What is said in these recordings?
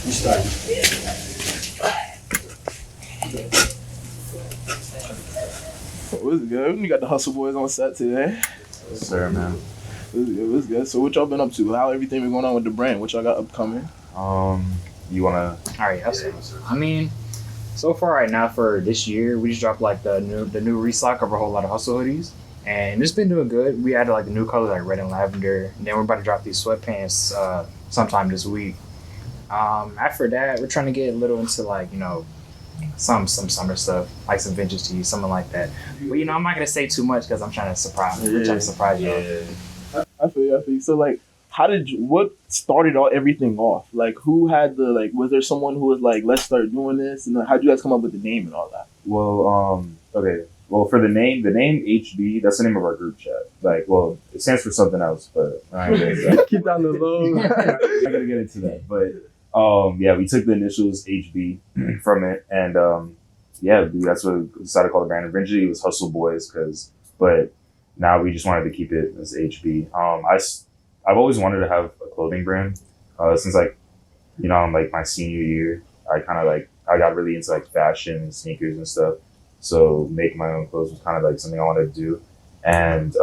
You start. What's good? We got the Hustle Boys on set today. Yes, sir, man. What's good? So what y'all been up to? How everything been going on with the brand? What y'all got upcoming? You wanna? All right, I mean, so far right now for this year, we just dropped like the new restock of a whole lot of Hustle hoodies, and it's been doing good. We added like the new colors like red and lavender, and then we're about to drop these sweatpants sometime this week. After that, we're trying to get a little into like some summer stuff, like some vintage tees, something like that. But I'm not gonna say too much because I'm trying to surprise you. I feel you. So like, what started everything off? Like, who had was there someone who was like, let's start doing this? And how'd you guys come up with the name and all that? Well, okay. Well, for the name HB, that's the name of our group chat. Like, well, it stands for something else, but I ain't gonna say that. Keep down the low. I gotta get into that. But yeah, we took the initials HB from it, and yeah, that's what we decided to call the brand. Eventually, it was Hustle Boys, but now we just wanted to keep it as HB. I've always wanted to have a clothing brand since like my senior year. I got really into like fashion and sneakers and stuff. So making my own clothes was kind of like something I wanted to do. And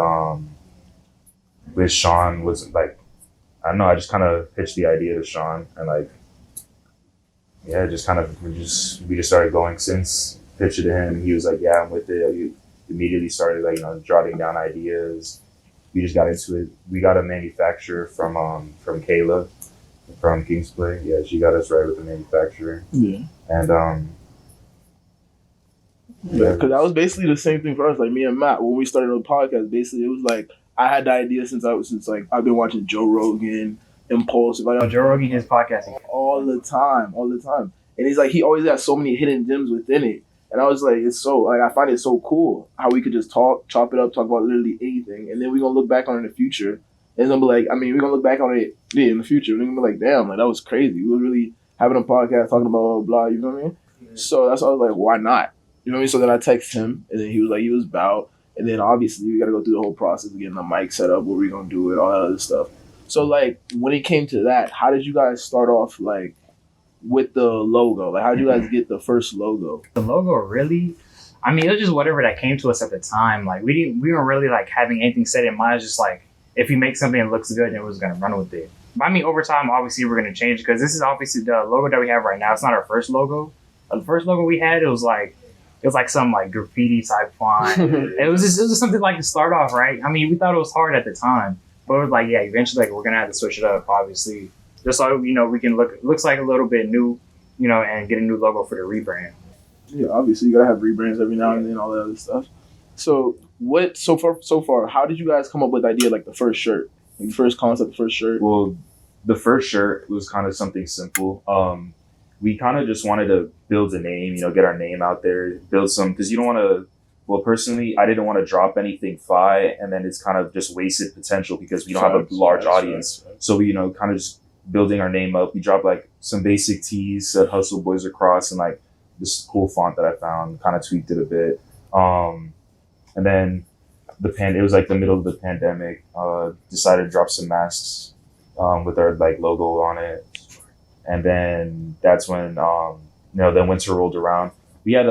with Shawn was like, I don't know, I just kind of pitched the idea to Shawn, and like, yeah, we just started going since. Pitched it to him. He was like, yeah, I'm with it. We immediately started like, jotting down ideas. We just got into it. We got a manufacturer from Kayla from Kingsplay. Yeah, she got us right with the manufacturer. Yeah. And yeah, because that was basically the same thing for us. Like me and Matt, when we started the podcast, basically it was like I had the idea since I've been watching Joe Rogan, Impulsive. Joe Rogan, his podcast all the time, and he's like he always got so many hidden gems within it. And I was like, it's so, like, I find it so cool how we could just chop it up, talk about literally anything. And then we're going to look back on it in the future. And it's going to be like, we're going to look back on it in the future. We're going to be like, damn, like, that was crazy. We were really having a podcast talking about blah, blah, you know what I mean? Yeah. So that's why I was like, why not? You know what I mean? So then I texted him, and then he was about. And then obviously we got to go through the whole process of getting the mic set up, what we're going to do it, all that other stuff. So, like, when it came to that, how did you guys start off, like, with the logo? Like, how did you guys get the first logo? The logo, really? I mean, it was just whatever that came to us at the time. Like, we weren't really like having anything set in mind. It's just like, if you make something that looks good, then we're just gonna run with it. But I mean, over time, obviously, we're gonna change because this is obviously the logo that we have right now. It's not our first logo. The first logo we had, it was like some like graffiti type font. it was just something like to start off, right? I mean, we thought it was hard at the time, but it was like, yeah, eventually, like, we're gonna have to switch it up, obviously. Just so we can looks like a little bit new, and get a new logo for the rebrand. Yeah, obviously you gotta have rebrands every now and then, all that other stuff. So so far, how did you guys come up with the idea, like the first shirt, like the first concept, the first shirt? Well, the first shirt was kind of something simple. We kind of just wanted to build a name, get our name out there, build some, because you don't want to. Well, personally, I didn't want to drop anything fi, and then it's kind of just wasted potential because we don't have a large audience. Right. So we, kind of just building our name up. We dropped like some basic tees, said Hustle Boys across, and like this cool font that I found, kind of tweaked it a bit. And then it was like the middle of the pandemic, decided to drop some masks with our like logo on it. And then that's when, then winter rolled around. We had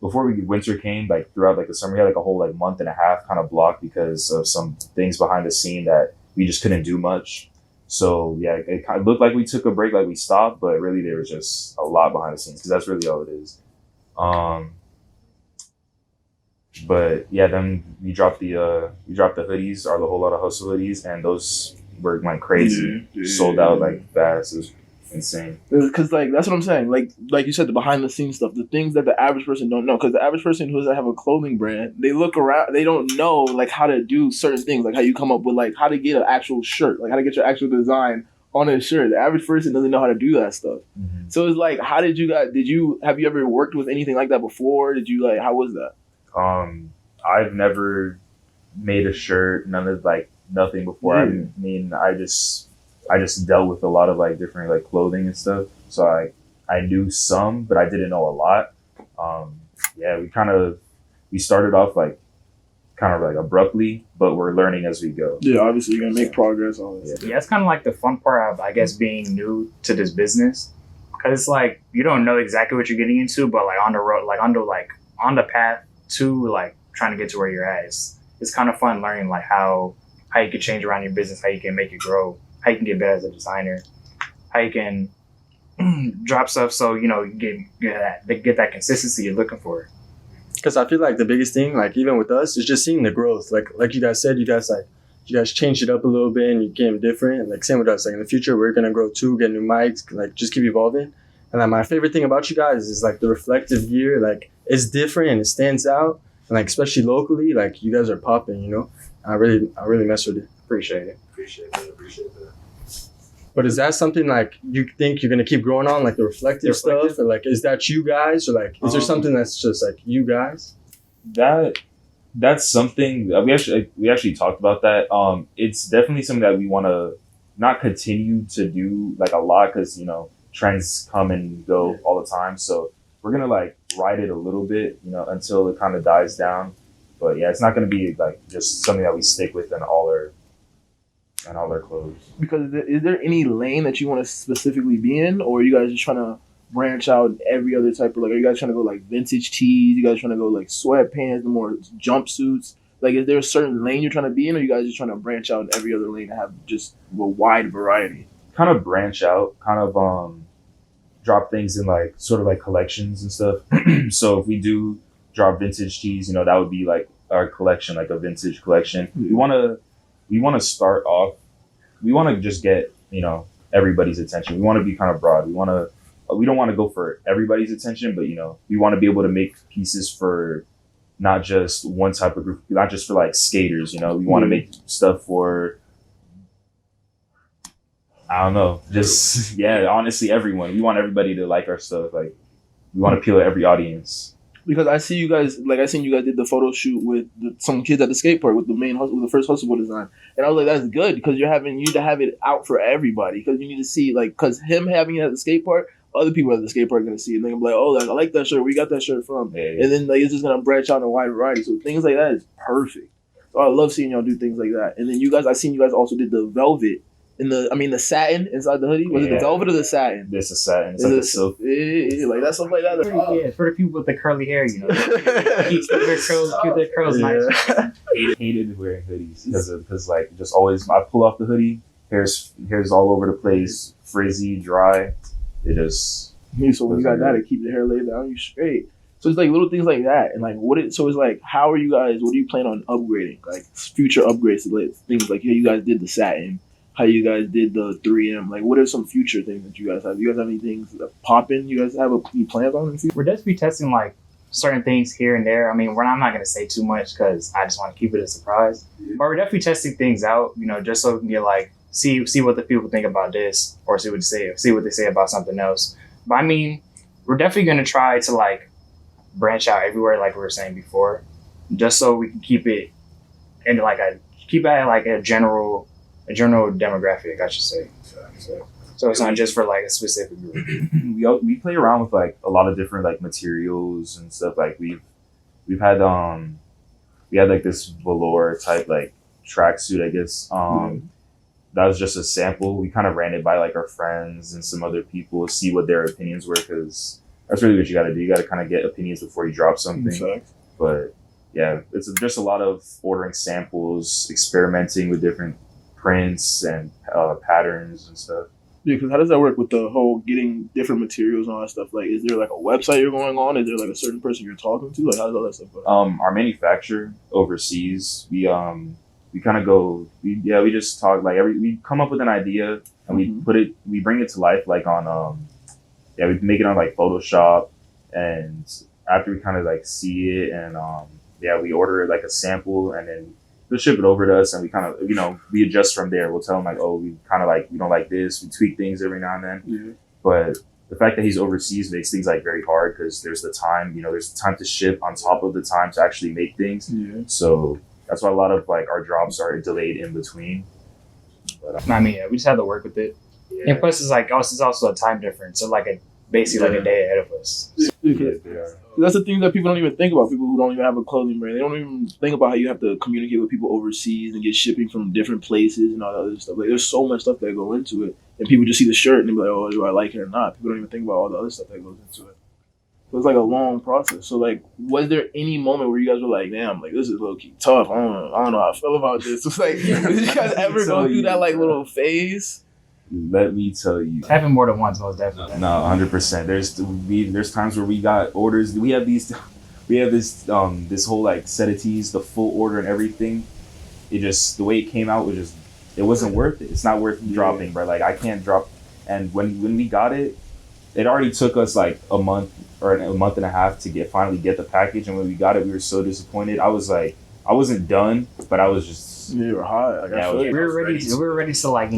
before winter came, like throughout like the summer, we had like a whole like month and a half kind of blocked because of some things behind the scene that we just couldn't do much. So yeah, it kind of looked like we took a break, like we stopped, but really there was just a lot behind the scenes because that's really all it is. But yeah, then we dropped the hoodies, the whole lot of Hustle hoodies, and those were like crazy, sold out like fast. It was insane. Because like that's what I'm saying. Like you said, the behind the scenes stuff, the things that the average person don't know. Because the average person who doesn't have a clothing brand, they look around, they don't know like how to do certain things, like how you come up with like how to get an actual shirt, like how to get your actual design on a shirt. The average person doesn't know how to do that stuff. Mm-hmm. So it's like, how did you guys? Have you ever worked with anything like that before? Did you how was that? I've never made a shirt, nothing before. I mean, I just dealt with a lot of like different like clothing and stuff. So I knew some, but I didn't know a lot. Yeah, we started off like kind of like abruptly, but we're learning as we go. Yeah, obviously you're gonna make progress. All this. Yeah, it's kind of like the fun part of, I guess, being new to this business. Cause it's like you don't know exactly what you're getting into, but like on the road, like on the path to like trying to get to where you're at, it's kind of fun learning like how you can change around your business, how you can make it grow, how you can get better as a designer, how you can drop stuff so you know you get that consistency you're looking for. Because I feel like the biggest thing, like even with us, is just seeing the growth. Like you guys said, you guys changed it up a little bit and you became different. And like same with us. Like in the future, we're gonna grow too, get new mics, like just keep evolving. And like my favorite thing about you guys is like the reflective gear. Like it's different and it stands out. And like especially locally, like you guys are popping. You know, I really mess with it. Appreciate it. Appreciate that. But is that something like you think you're gonna keep growing on, like the reflective stuff, or like is that you guys, or like is there something that's just like you guys? That's something we actually talked about that. It's definitely something that we want to not continue to do like a lot because you know trends come and go all the time. So we're gonna like ride it a little bit, you know, until it kind of dies down. But yeah, it's not gonna be like just something that we stick with in all our clothes. Because is there any lane that you want to specifically be in, or are you guys just trying to branch out every other type of like? Are you guys trying to go like vintage tees? You guys trying to go like sweatpants, the more jumpsuits? Like, is there a certain lane you're trying to be in, or are you guys just trying to branch out in every other lane and have just a wide variety? Kind of branch out, kind of drop things in like sort of like collections and stuff. So if we do drop vintage tees, you know, that would be like our collection, like a vintage collection. We want to start off. We want to just get, you know, everybody's attention. We want to be kind of broad. We don't want to go for everybody's attention, but you know, we want to be able to make pieces for not just one type of group, not just for like skaters. You know, we want to make stuff for, I don't know, just honestly, everyone. We want everybody to like our stuff. Like, we want to appeal to every audience. Because I see you guys, like I seen you guys did the photo shoot with some kids at the skate park with the first hustle design, and I was like, that's good because you need to have it out for everybody because you need to see like because him having it at the skate park, other people at the skate park are gonna see it and they're gonna be like, oh, I like that shirt. Where you got that shirt from? Yeah. And then like it's just gonna branch out in a wide variety. So things like that is perfect. So I love seeing y'all do things like that. And then I seen you guys also did the velvet. The satin inside the hoodie. Was it the velvet or the satin? This is satin. It's like the silk. Yeah, like that's something like that. Yeah, for the people with the curly hair, you know, keep their curls nice. Hated wearing hoodies because like just always I pull off the hoodie, hair's all over the place, frizzy, dry. It just so when you got that, it keep the hair laid down, you straight. So it's like little things like that, and like so it's like how are you guys? What do you plan on upgrading? Like future upgrades to like, things like you guys did the satin. How you guys did the 3M? Like, what are some future things that you guys have? You guys have any things that popping? You guys have any plans on in the future? We're definitely testing like certain things here and there. I mean, I'm not gonna say too much because I just want to keep it a surprise. But we're definitely testing things out, you know, just so we can get like see what the people think about this, or see what they say about something else. But I mean, we're definitely gonna try to like branch out everywhere, like we were saying before, just so we can keep it at a general demographic, I should say. So it's not just for like a specific group. We play around with like a lot of different like materials and stuff. Like we've had we had like this velour type like tracksuit, I guess. That was just a sample. We kind of ran it by like our friends and some other people, see what their opinions were, because that's really what you got to do. You got to kind of get opinions before you drop something. Exactly. But yeah, it's just a lot of ordering samples, experimenting with different prints and patterns and stuff. Yeah, because how does that work with the whole getting different materials and all that stuff? Like, is there like a website you're going on? Is there like a certain person you're talking to? Like, how does all that stuff go? Our manufacturer overseas, we kind of go, we just talk like we come up with an idea and we bring it to life like on we make it on like Photoshop, and after we kind of like see it and we order like a sample and then they'll ship it over to us, and we kind of, you know, we adjust from there. We'll tell them like, oh, we kind of like, we don't like this. We tweak things every now and then. Yeah. But the fact that he's overseas makes things like very hard because there's the time, you know, there's the time to ship on top of the time to actually make things. Yeah. So that's why a lot of like our jobs are delayed in between. But I mean, we just have to work with it. Yeah. And plus, it's also a time difference. So like basically like a day ahead of us. Because they are. that's the thing that people don't even think about. People who don't even have a clothing brand, they don't even think about how you have to communicate with people overseas and get shipping from different places and all that other stuff. Like, there's so much stuff that go into it, and people just see the shirt and they be like, "Oh, do I like it or not?" People don't even think about all the other stuff that goes into it. So it's like a long process. So like, was there any moment where you guys were like, "Damn, like this is low key tough. I don't know how I feel about this." It's like, did you guys ever go through that like little phase? Let me tell you. Happened more than once, most definitely. No, 100%. There's times where we got orders. We have this this whole like set of tees, the full order and everything. It just, the way it came out was just, it wasn't worth it. It's not worth dropping, bro. Like, I can't drop. And when we got it, it already took us like a month or a month and a half to finally get the package. And when we got it, we were so disappointed. I was like, I wasn't done, but I was just. You were hot. Like, Yeah, We were ready to like,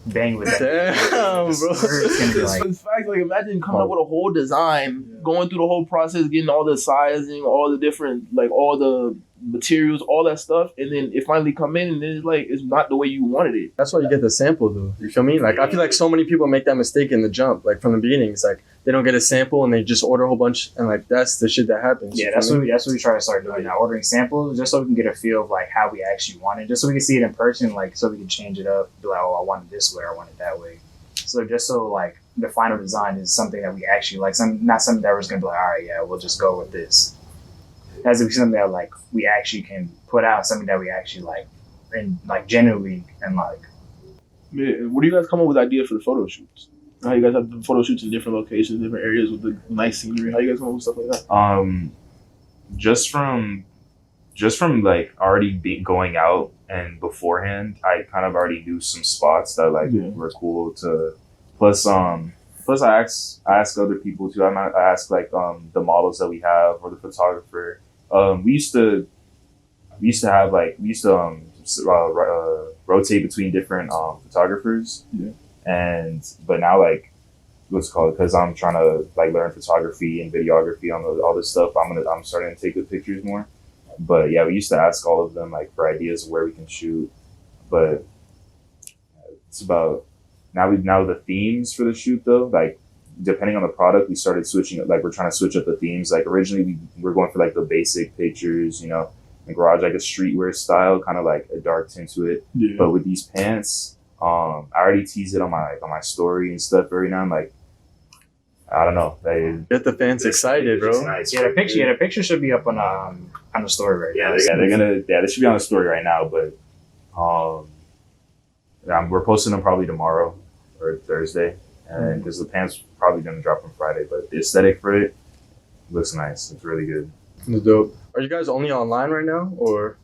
bang with that. Damn, bro. It's gonna be like, In fact, like, imagine coming up with a whole design, going through the whole process, getting all the sizing, all the different, like, all the materials, all that stuff, and then it finally come in, and then it's like, it's not the way you wanted it. That's why you get the sample, though. You feel me? Like, I feel like so many people make that mistake in the jump, like from the beginning. It's like they don't get a sample and they just order a whole bunch, and like that's the shit that happens. yeah, that's what we try to start doing now, ordering samples just so we can get a feel of like how we actually want it, just so we can see it in person, like so we can change it up, be like, oh, I want it this way, I want it that way. So just so like the final design is something that we actually like, not something that we're just gonna be like, all right, yeah, we'll just go with this. It has to be something that like we actually can put out, something that we actually like and like genuinely and like. Yeah, what do you guys come up with ideas for the photo shoots? How you guys have the photo shoots in different locations, different areas with the nice scenery? How you guys come up with stuff like that? Just from like already going out and beforehand, I kind of already knew some spots that like were cool to. Plus I ask other people too. I ask like the models that we have or the photographer. We used to rotate between different photographers. Yeah. But now like what's it called, because I'm trying to like learn photography and videography on all this stuff. I'm starting to take good pictures more. But yeah, we used to ask all of them like for ideas of where we can shoot. But it's about now the themes for the shoot though, like depending on the product, we started switching it. Like we're trying to switch up the themes. Like originally we were going for like the basic pictures, in garage, like a streetwear style, kind of like a dark tint to it. Yeah. But with these pants, I already teased it on my story and stuff every now. I'm like, I don't know. Get the fans excited, bro. Nice. Yeah, the picture should be up on the story right now. They should be on the story right now. But we're posting them probably tomorrow or Thursday, and because the pants probably gonna drop on Friday. But the aesthetic for it looks nice. It's really good. It's dope. Are you guys only online right now, or?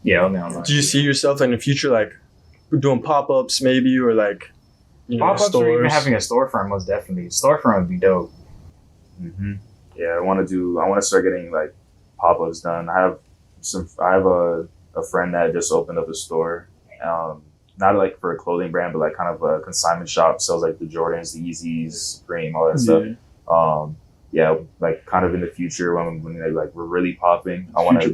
Yeah, only online. Do you see yourself in the future, like doing pop-ups, maybe, or like pop-ups, stores? or even having a storefront? Most definitely, storefront would be dope. Mm-hmm. Yeah, I want to start getting like pop-ups done. I have a friend that just opened up a store, not like for a clothing brand, but like kind of a consignment shop. Sells like the Jordans, the Yeezys, Supreme, all that stuff. Yeah, like kind of in the future when like we're really popping, I want to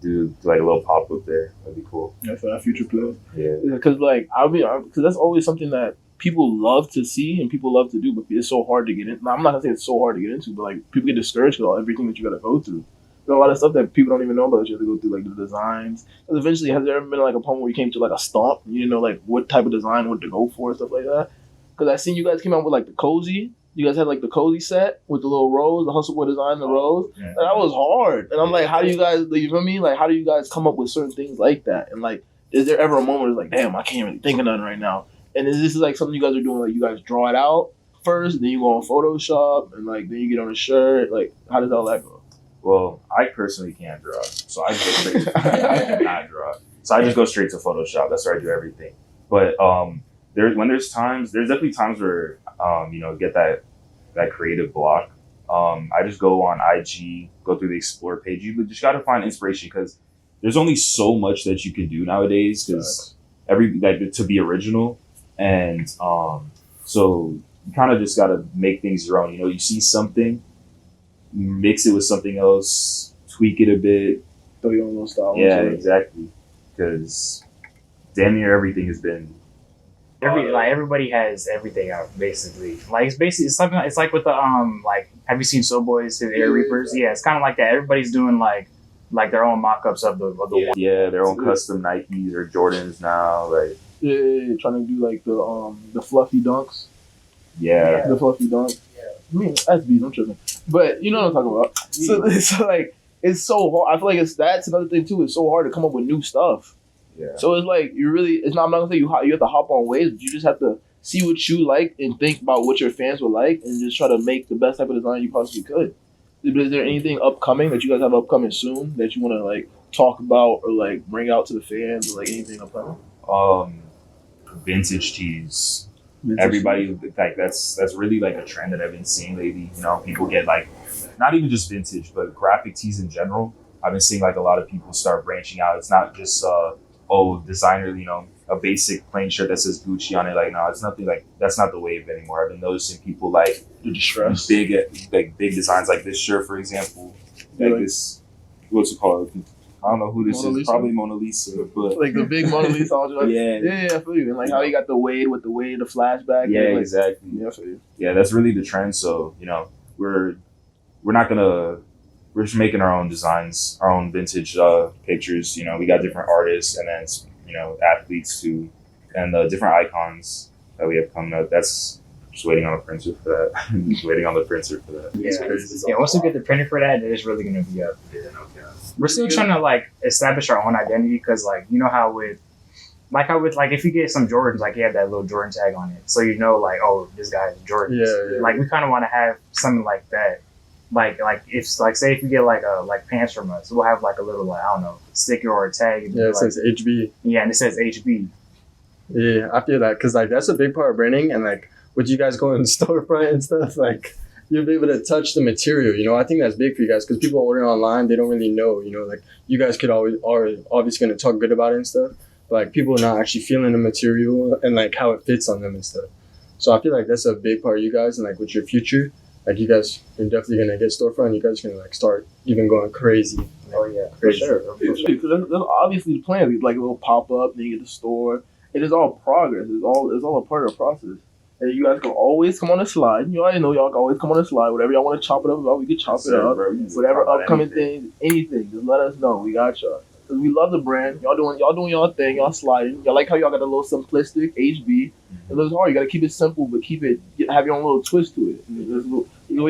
do like a little pop up there. That'd be cool. Yeah, for that future play. Yeah, because like because that's always something that people love to see and people love to do, but it's so hard to get in. I'm not gonna say it's so hard to get into, but like people get discouraged with everything that you got to go through. There's a lot of stuff that people don't even know about that you have to go through, like the designs. Because eventually, has there ever been like a point where you came to like a stomp? You didn't know like what type of design what to go for, stuff like that. Because I seen you guys came out with like the cozy. You guys had like the cozy set with the little rose, the Hustle Boy design, the rose. Yeah. And that was hard. And I'm like, how do you guys, you feel me? Like, how do you guys come up with certain things like that? And like, is there ever a moment where it's like, damn, I can't really think of nothing right now? And is this like something you guys are doing? Like, you guys draw it out first, then you go on Photoshop, and like, then you get on a shirt. Like, how does all that go? Well, I personally can't draw, so I just go straight I cannot draw. So I just go straight to Photoshop. That's where I do everything. But there's definitely times where get that creative block. I just go on IG, go through the explore page. You just got to find inspiration because there's only so much that you can do nowadays because to be original, and so you kind of just got to make things your own. You see something, mix it with something else, tweak it a bit. Throw your own little style. Yeah, exactly. Because damn near everything has been Everybody has everything out basically. Like it's something. It's like with the like, have you seen Soul Boys, the Air Reapers? Yeah, it's kind of like that. Everybody's doing like their own mock-ups of the their own custom Nikes or Jordans now. Like trying to do like the fluffy dunks. Yeah. The fluffy dunk. Yeah. I mean, that's beat, I'm tripping. But you know what I'm talking about. So like, it's so hard. I feel like that's another thing too. It's so hard to come up with new stuff. Yeah. So it's like, I'm not gonna say you have to hop on waves, but you just have to see what you like and think about what your fans would like and just try to make the best type of design you possibly could. Is there anything upcoming that you guys have upcoming soon that you want to like talk about or like bring out to the fans or like anything upcoming? Vintage tees. Everybody, like that's really like a trend that I've been seeing lately. You know, people get like not even just vintage, but graphic tees in general. I've been seeing like a lot of people start branching out. It's not just designer, you know, a basic plain shirt that says Gucci on it. Like, no, it's nothing like that's not the wave anymore. I've been noticing people like the distress, big designs like this shirt, for example, like this. What's it called? I don't know who this is. Probably Mona Lisa, but like the big Mona Lisa. yeah, I feel you. And like how you got the Wade with the flashback. Yeah, like, exactly. Yeah, I feel you. Yeah, that's really the trend. So you know, we're just making our own designs, our own vintage pictures. You know, we got different artists and then you know athletes too, and different icons that we have coming up. That's just waiting on the printer for that. Just waiting on the printer for that. Yeah, once we get the printer for that, it's really gonna be up. We're still trying to like establish our own identity because like you know how with if you get some Jordans, like you have that little Jordan tag on it, so you know like, oh, this guy's Jordan. Yeah. Like we kind of want to have something like that. Like if like say if you get like pants from us, we'll have like a little like, I don't know, sticker or a tag. Yeah, it says HB. Yeah, and it says HB. Yeah, I feel that because like that's a big part of branding, and like with you guys going to storefront and stuff, like you'll be able to touch the material. You know, I think that's big for you guys because people order online, they don't really know. You know, like you guys could always are obviously going to talk good about it and stuff, but like people are not actually feeling the material and like how it fits on them and stuff. So I feel like that's a big part of you guys, and like with your future, like you guys are definitely going to get storefront. You guys are going to like start even going crazy. Like, oh yeah, crazy. for sure. Because that's obviously the plan. Like a little pop up, then you get the store. It is all progress. It's all a part of the process. And you guys can always come on the slide. You already know y'all can always come on the slide. Whatever y'all want to chop it up about, we can chop it up. Whatever upcoming things, anything, just let us know. We got y'all. Cause we love the brand. Y'all doing y'all thing. Y'all sliding. Y'all like how y'all got a little simplistic HB. It looks hard. You gotta keep it simple, but have your own little twist to it.